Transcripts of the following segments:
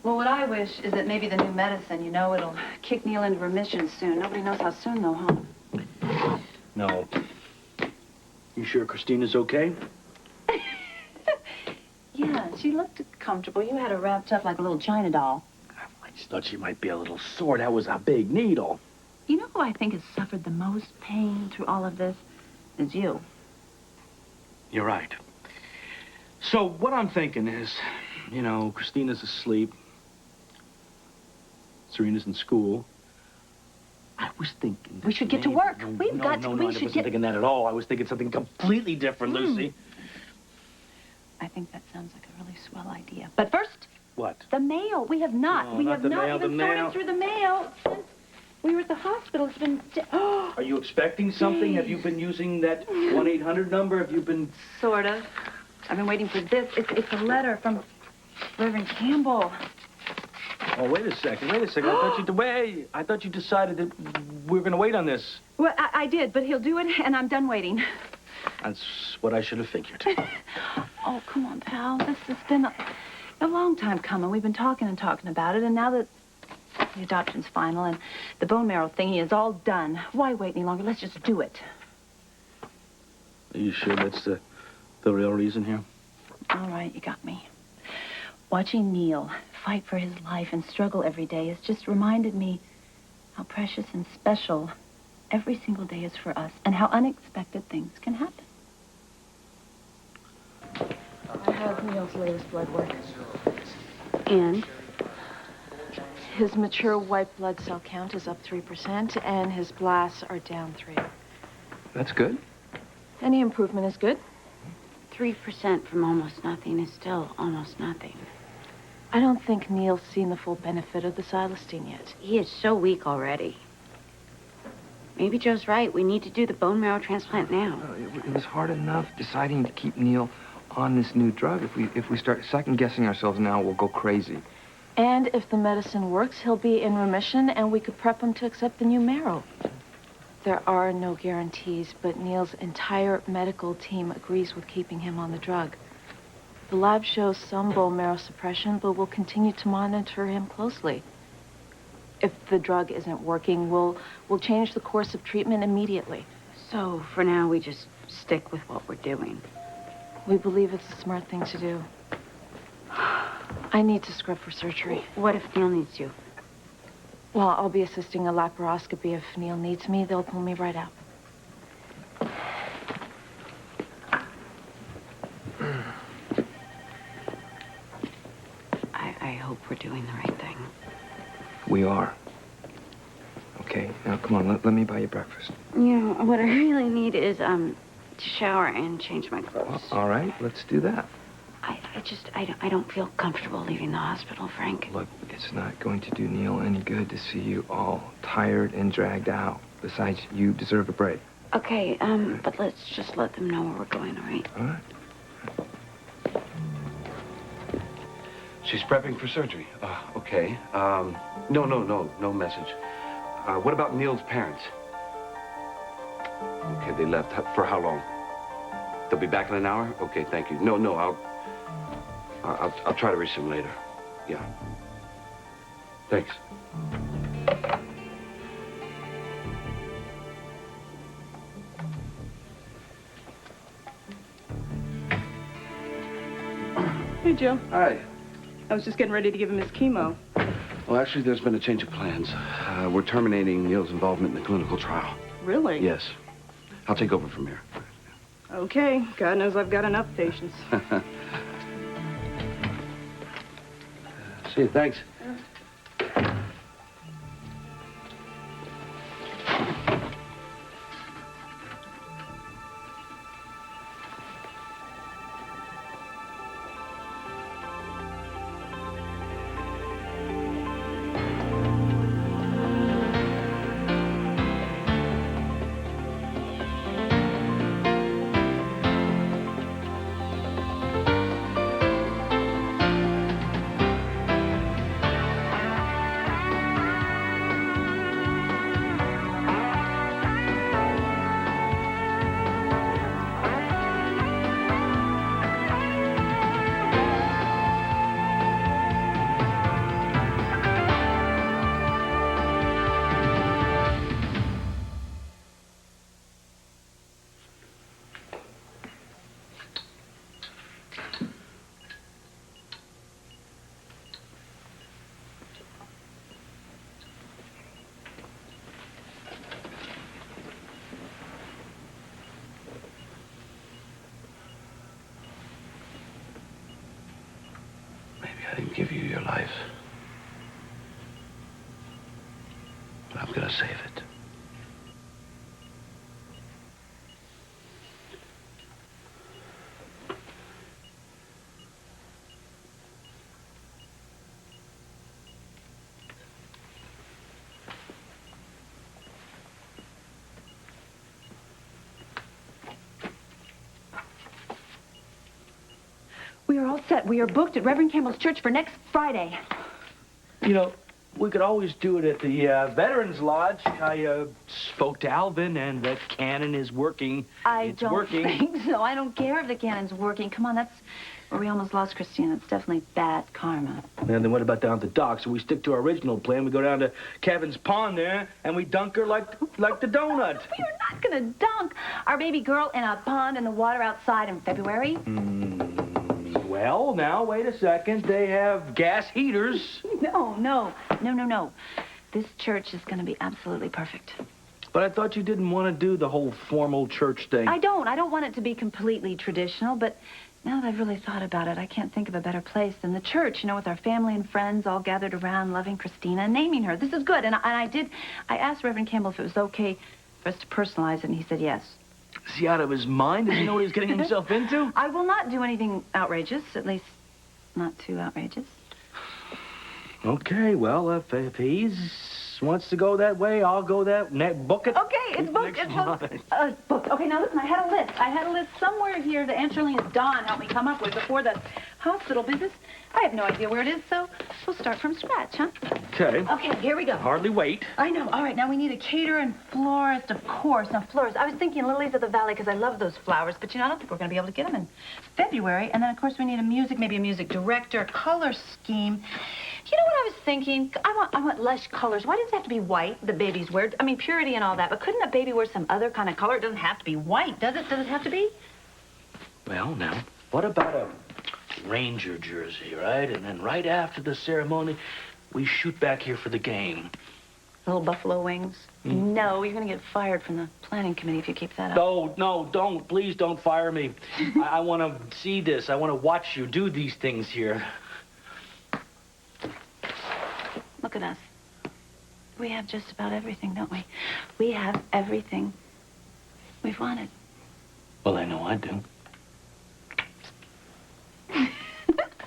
Well, what I wish is that maybe the new medicine, you know, it'll kick Neil into remission soon. Nobody knows how soon, though, huh? No. You sure Christina's okay? Yeah, she looked comfortable. You had her wrapped up like a little China doll. I just thought she might be a little sore. That was a big needle. You know who I think has suffered the most pain through all of this? Is you. You're right. So what I'm thinking is, you know, Christina's asleep. Serena's in school. I was thinking... We should get to work. We've got to... No, I wasn't thinking that at all. I was thinking something completely different, Lucy. I think that sounds like a really swell idea. But first... What? The mail. We have not. No, we not have the not mail, even the sorted mail. through the mail since we were at the hospital. It's been... Are you expecting something? Have you been using that 1-800 number? Have you been... Sort of. I've been waiting for this. It's a letter from Reverend Campbell. Oh, wait a second. I thought you decided that we were going to wait on this. Well, I did, but he'll do it, and I'm done waiting. That's what I should have figured. Oh, come on, pal. This has been a long time coming. We've been talking and talking about it, and now that the adoption's final and the bone marrow thingy is all done, why wait any longer? Let's just do it. Are you sure that's the real reason here? All right, you got me. Watching Neil fight for his life and struggle every day has just reminded me how precious and special every single day is for us and how unexpected things can happen. I have Neil's latest blood work. And? His mature white blood cell count is up 3%, and his blasts are down 3. That's good. Any improvement is good. 3% from almost nothing is still almost nothing. I don't think Neil's seen the full benefit of the silestine yet. He is so weak already. Maybe Joe's right. We need to do the bone marrow transplant now. It was hard enough deciding to keep Neil on this new drug. If we start second-guessing ourselves now, we'll go crazy. And if the medicine works, he'll be in remission, and we could prep him to accept the new marrow. There are no guarantees, but Neil's entire medical team agrees with keeping him on the drug. The lab shows some bone marrow suppression, but we'll continue to monitor him closely. If the drug isn't working, we'll change the course of treatment immediately. So, for now, we just stick with what we're doing. We believe it's a smart thing to do. I need to scrub for surgery. What if Neil needs you? Well, I'll be assisting a laparoscopy. If Neil needs me, they'll pull me right out. I hope we're doing the right thing. We are. Okay, now come on, let me buy you breakfast. You know, what I really need is, to shower and change my clothes. All right, let's do that. I don't feel comfortable leaving the hospital, Frank. Look, it's not going to do Neil any good to see you all tired and dragged out. Besides, you deserve a break. Okay, but let's just let them know where we're going, all right? All right. She's prepping for surgery. Okay. No message. What about Neil's parents? Okay, they left. For how long? They'll be back in an hour? Okay, thank you. No, I'll try to reach them later. Yeah. Thanks. Hey, Joe. Hi. I was just getting ready to give him his chemo. Well, actually, there's been a change of plans. We're terminating Neil's involvement in the clinical trial. Really? Yes. I'll take over from here. Okay. God knows I've got enough patience. See you. Thanks. I didn't give you your life. But I'm gonna save it. We are all set. We are booked at Reverend Campbell's church for next Friday. You know, we could always do it at the Veterans Lodge. I spoke to Alvin, and that cannon is working. I It's don't working. think so. I don't care if the cannon's working. Come on, that's where we almost lost Christina. It's definitely bad karma. And then what about down at the dock? So we stick to our original plan. We go down to Kevin's pond there, and we dunk her like the donut. We are not going to dunk our baby girl in a pond in the water outside in February. Well, now, wait a second. They have gas heaters. No. This church is going to be absolutely perfect. But I thought you didn't want to do the whole formal church thing. I don't want it to be completely traditional, but now that I've really thought about it, I can't think of a better place than the church, you know, with our family and friends all gathered around, loving Christina and naming her. This is good. And I asked Reverend Campbell if it was okay for us to personalize it, and he said yes. Is he out of his mind? Does he know what he's getting himself into? I will not do anything outrageous, at least not too outrageous. Okay, well, if he wants to go that way, I'll go that. Book it. Okay, it's booked. It's booked. It's booked. Okay, now listen, I had a list somewhere here that Aunt Shirley and Dawn helped me come up with before the hospital business. I have no idea where it is, so we'll start from scratch, huh? Okay. Okay, here we go. Hardly wait. I know. All right, now we need a caterer and florist, of course. Now, florist, I was thinking lilies of the valley because I love those flowers, but, you know, I don't think we're going to be able to get them in February. And then, of course, we need maybe a music director, color scheme. You know what I was thinking? I want lush colors. Why does it have to be white, the babies wear? I mean, purity and all that, but couldn't a baby wear some other kind of color? It doesn't have to be white, does it? Does it have to be? Well, now, what about a Ranger jersey, right? And then right after the ceremony, we shoot back here for the game. Little buffalo wings? No, you're going to get fired from the planning committee if you keep that up. No, don't. Please don't fire me. I want to see this. I want to watch you do these things here. Look at us. We have just about everything, don't we? We have everything we've wanted. Well, I know I do.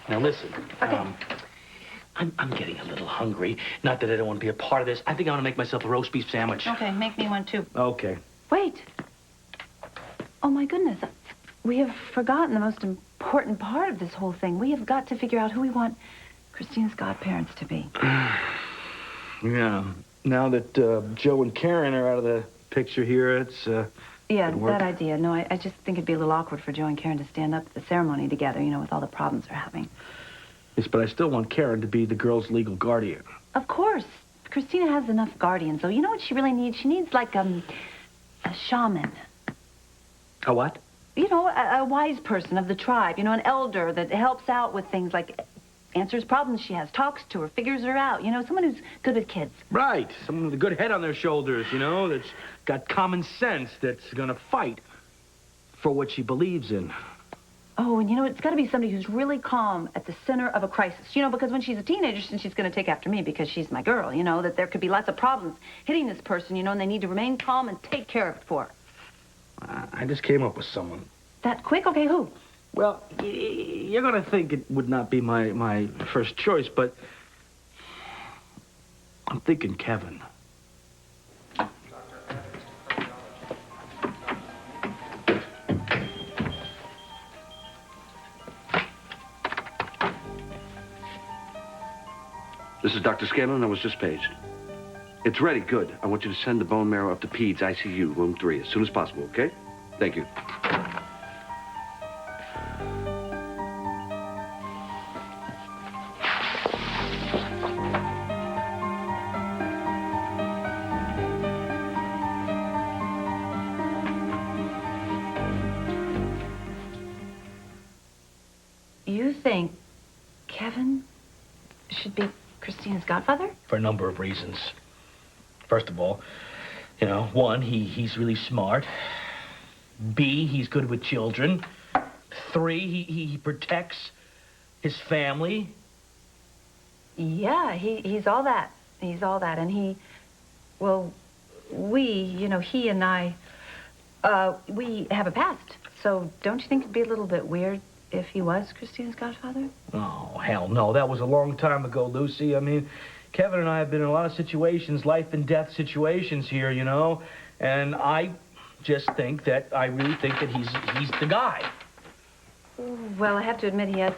Now, listen. Okay. I'm getting a little hungry. Not that I don't want to be a part of this. I think I want to make myself a roast beef sandwich. Okay, make me one, too. Okay. Wait. Oh, my goodness. We have forgotten the most important part of this whole thing. We have got to figure out who we want Christina's godparents to be. Yeah. Now that Joe and Karen are out of the picture here, it's... Yeah, good work. that idea. No, I just think it'd be a little awkward for Joe and Karen to stand up at the ceremony together, you know, with all the problems they're having. Yes, but I still want Karen to be the girl's legal guardian. Of course. Christina has enough guardians, though. You know what she really needs? She needs, like, a shaman. A what? You know, a wise person of the tribe. You know, an elder that helps out with things like answers problems she has, talks to her, figures her out. You know, someone who's good with kids. Right. Someone with a good head on their shoulders, you know, that's got common sense, that's gonna fight for what she believes in. Oh, and you know, it's got to be somebody who's really calm at the center of a crisis. You know, because when she's a teenager, she's going to take after me because she's my girl, you know, that there could be lots of problems hitting this person, you know, and they need to remain calm and take care of it for her. I just came up with someone. That quick? Okay, who? Well, you're gonna think it would not be my first choice, but I'm thinking Kevin. This is Dr. Scanlon. I was just paged. It's ready. Good. I want you to send the bone marrow up to Peds ICU, room 3, as soon as possible, okay? Thank you. You think Kevin should be Christina's godfather? For a number of reasons. First of all, you know, one, he's really smart. B, he's good with children. 3, he protects his family. Yeah, he's all that. He's all that. And he and I, we have a past. So don't you think it'd be a little bit weird if he was Christina's godfather? Oh, hell no. That was a long time ago, Lucy. I mean, Kevin and I have been in a lot of situations, life and death situations here, you know? And I just think that, I really think that he's the guy. Well, I have to admit he has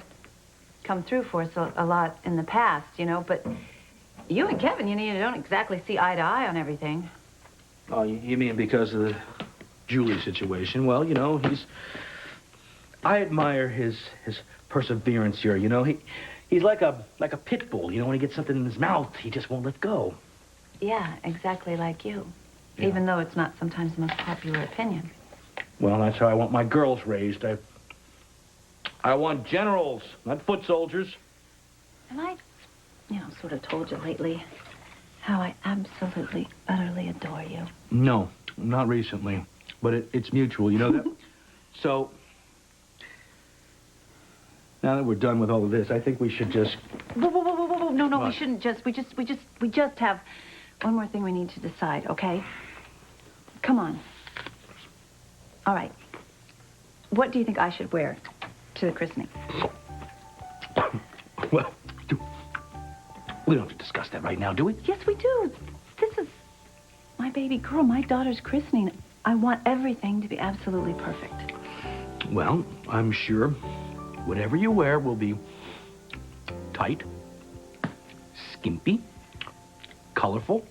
come through for us a lot in the past, you know, but you and Kevin, you don't exactly see eye to eye on everything. Oh, you mean because of the Julie situation? Well, you know, I admire his perseverance here, you know? He's like a pit bull, you know, when he gets something in his mouth, he just won't let go. Yeah, exactly like you. Yeah. Even though it's not sometimes the most popular opinion. Well, that's how I want my girls raised. I want generals, not foot soldiers. And I, sort of told you lately how I absolutely, utterly adore you. No, not recently. But it's mutual, you know that? So, now that we're done with all of this, I think we should just... Whoa. No, What? we shouldn't just. We just have one more thing we need to decide, okay? Come on. All right. What do you think I should wear to the christening? Well, we don't have to discuss that right now, do we? Yes, we do. This is my baby girl, my daughter's christening. I want everything to be absolutely perfect. Well, I'm sure whatever you wear will be tight, skimpy, colorful.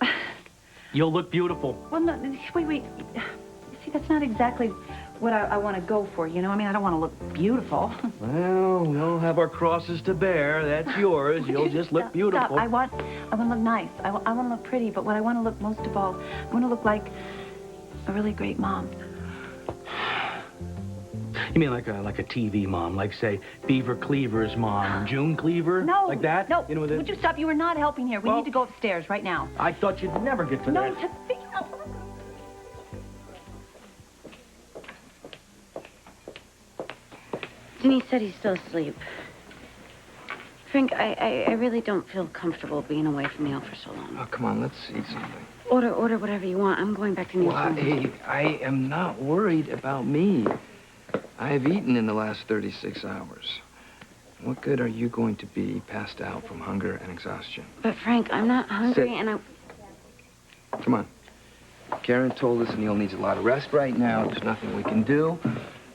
You'll look beautiful. Well, no, wait. See, that's not exactly what I want to go for, you know? I mean, I don't want to look beautiful. Well, we'll have our crosses to bear. That's yours. You'll just look beautiful. Stop. I want to look nice. I want to look pretty, but what I want to look most of all, I want to look like a really great mom. You mean like a TV mom, like, say, Beaver Cleaver's mom, June Cleaver? No. Like that? No. You know, Would you stop? You are not helping here. We need to go upstairs right now. I thought you'd never get to No, that. just think. Denise said he's still asleep. Frank, I really don't feel comfortable being away from Neil for so long. Oh, come on, let's eat something. Order whatever you want. I'm going back to Neil's room. Hey, I am not worried about me. I have eaten in the last 36 hours. What good are you going to be passed out from hunger and exhaustion? But Frank, I'm not hungry Sit. and I... Come on. Karen told us Neil needs a lot of rest right now. There's nothing we can do.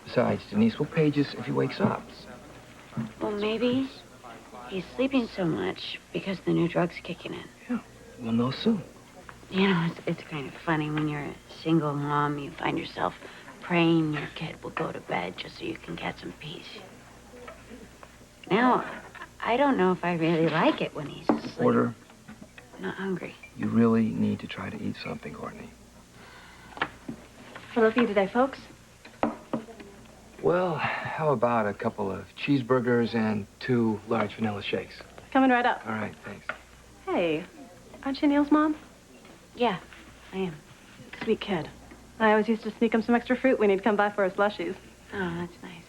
Besides, Denise will page us if he wakes up. Well, maybe he's sleeping so much because the new drug's kicking in. Yeah, we'll know soon. You know, it's kind of funny when you're a single mom, you find yourself praying your kid will go to bed just so you can get some peace. Now, I don't know if I really like it when he's asleep. Order. I'm not hungry. You really need to try to eat something, Courtney. What'll it be today, folks? Well, how about a couple of cheeseburgers and 2 large vanilla shakes? Coming right up. All right, thanks. Hey, aren't you Neil's mom? Yeah, I am. Sweet kid. I always used to sneak him some extra fruit when he'd come by for his slushies. Oh, that's nice.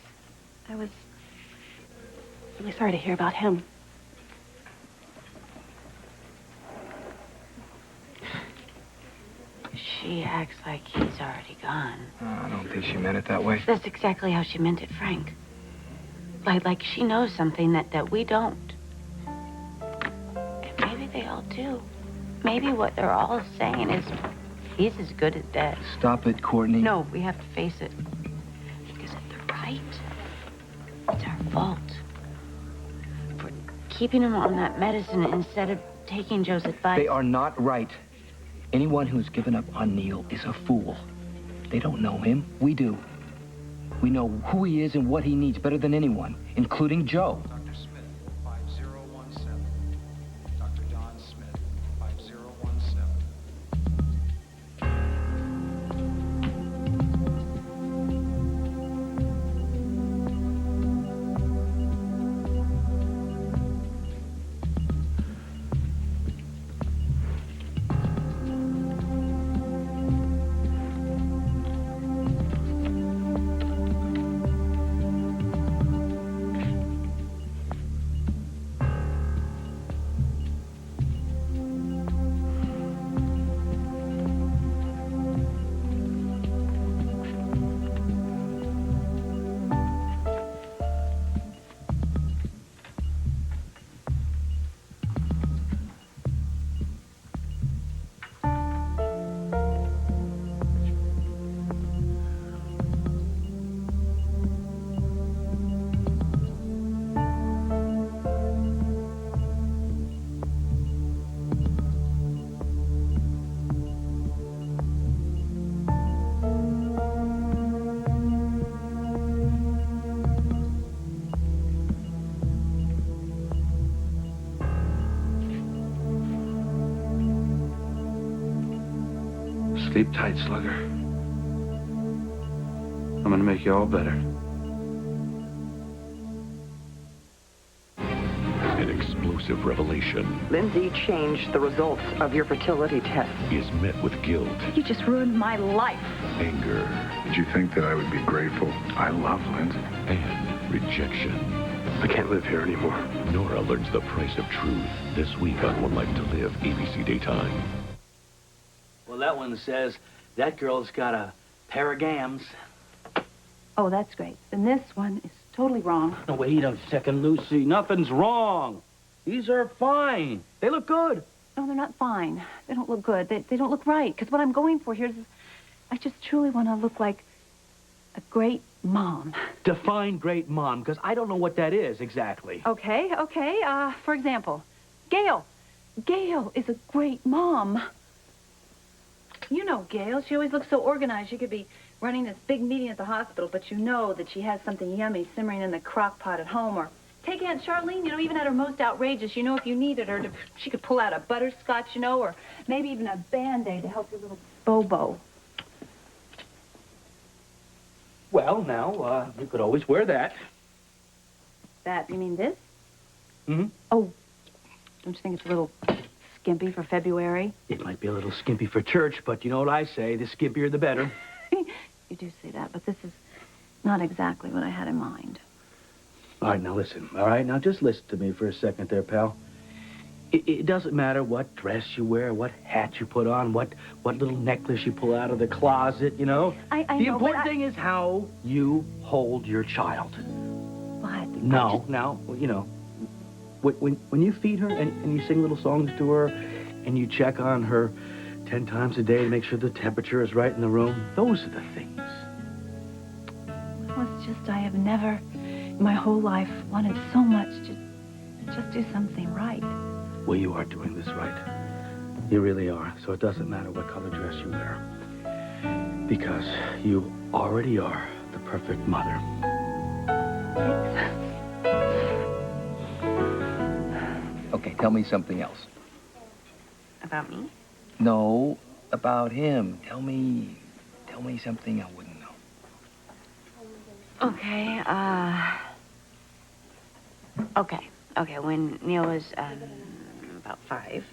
I was really sorry to hear about him. She acts like he's already gone. I don't think she meant it that way. That's exactly how she meant it, Frank. Like she knows something that we don't. And maybe they all do. Maybe what they're all saying is he's as good as dead. Stop it, Courtney. No, we have to face it. Because if they're right, it's our fault. For keeping him on that medicine instead of taking Joe's advice. They are not right. Anyone who's given up on Neil is a fool. They don't know him. We do. We know who he is and what he needs better than anyone, including Joe. Dr. Smith, 5017. Dr. Don Smith, 5017. Sleep tight, Slugger. I'm gonna make you all better. An explosive revelation Lindsay changed the results of your fertility test. is met with guilt, You just ruined my life. anger, Did you think that I would be grateful? I love Lindsay. and rejection. I can't live here anymore. Nora learns the price of truth this week on One Life to Live, ABC Daytime. Well, that one says that girl's got a pair of gams. Oh, that's great. And this one is totally wrong. No, wait a second, Lucy. Nothing's wrong. These are fine. They look good. No, they're not fine. They don't look good. They don't look right. Because what I'm going for here is I just truly want to look like a great mom. Define great mom, because I don't know what that is exactly. Okay. For example, Gail. Gail is a great mom. You know Gail. She always looks so organized. She could be running this big meeting at the hospital, but you know that she has something yummy simmering in the crock pot at home. Or take Aunt Charlene, you know, even at her most outrageous, you know, if you needed her, she could pull out a butterscotch, you know, or maybe even a Band-Aid to help your little Bobo. Well, now, you could always wear that. That, you mean this? Mm-hmm. Oh, don't you think it's a little skimpy for February? It might be a little skimpy for church, but you know what I say, the skimpier the better. You do say that, but this is not exactly what I had in mind. All right, now listen. All right, now just listen to me for a second there, pal. It doesn't matter what dress you wear, what hat you put on, what little necklace you pull out of the closet, you know? I the know, important but thing is how you hold your child. What? Now, you know, when you feed her and you sing little songs to her and you check on her 10 times a day to make sure the temperature is right in the room, those are the things. Well, it's just I have never in my whole life wanted so much to just do something right. Well, you are doing this right. You really are. So it doesn't matter what color dress you wear. Because you already are the perfect mother. Okay, tell me something else. About me? No, about him. Tell me something I wouldn't know. Okay, Okay, when Neil was, about 5,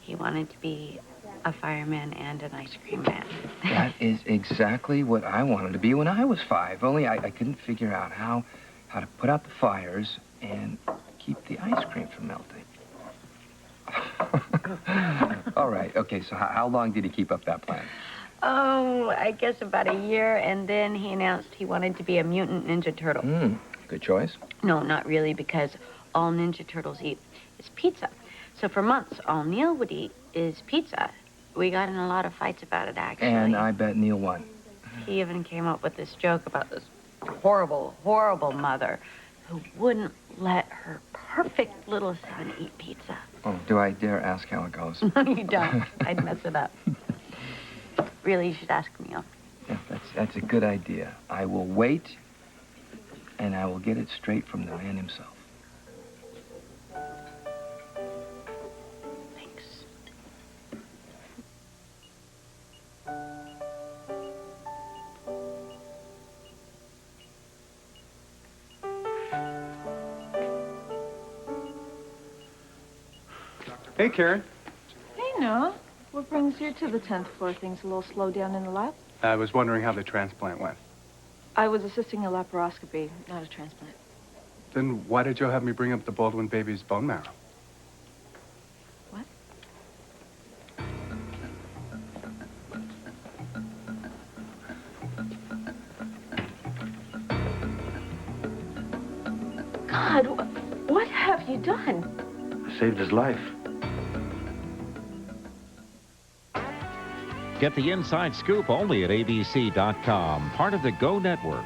he wanted to be a fireman and an ice cream man. That is exactly what I wanted to be when I was 5, only I couldn't figure out how to put out the fires and keep the ice cream from melting. All right, okay, so how long did he keep up that plan? Oh, I guess about a year, and then he announced he wanted to be a mutant Ninja Turtle. Good choice. No, not really, because all Ninja Turtles eat is pizza. So for months, all Neil would eat is pizza. We got in a lot of fights about it, actually. And I bet Neil won. He even came up with this joke about this horrible, horrible mother who wouldn't let her perfect little son eat pizza. Oh, do I dare ask how it goes? No, you don't. I'd mess it up. Really, you should ask Neil. Yeah, that's a good idea. I will wait, and I will get it straight from the man himself. Thanks. Hey, Karen. Hey, Noah. What brings you to the 10th floor? Things a little slow down in the lab? I was wondering how the transplant went. I was assisting a laparoscopy, not a transplant. Then why did Joe have me bring up the Baldwin baby's bone marrow? What? God, what have you done? I saved his life. Get the inside scoop only at abc.com, part of the Go Network.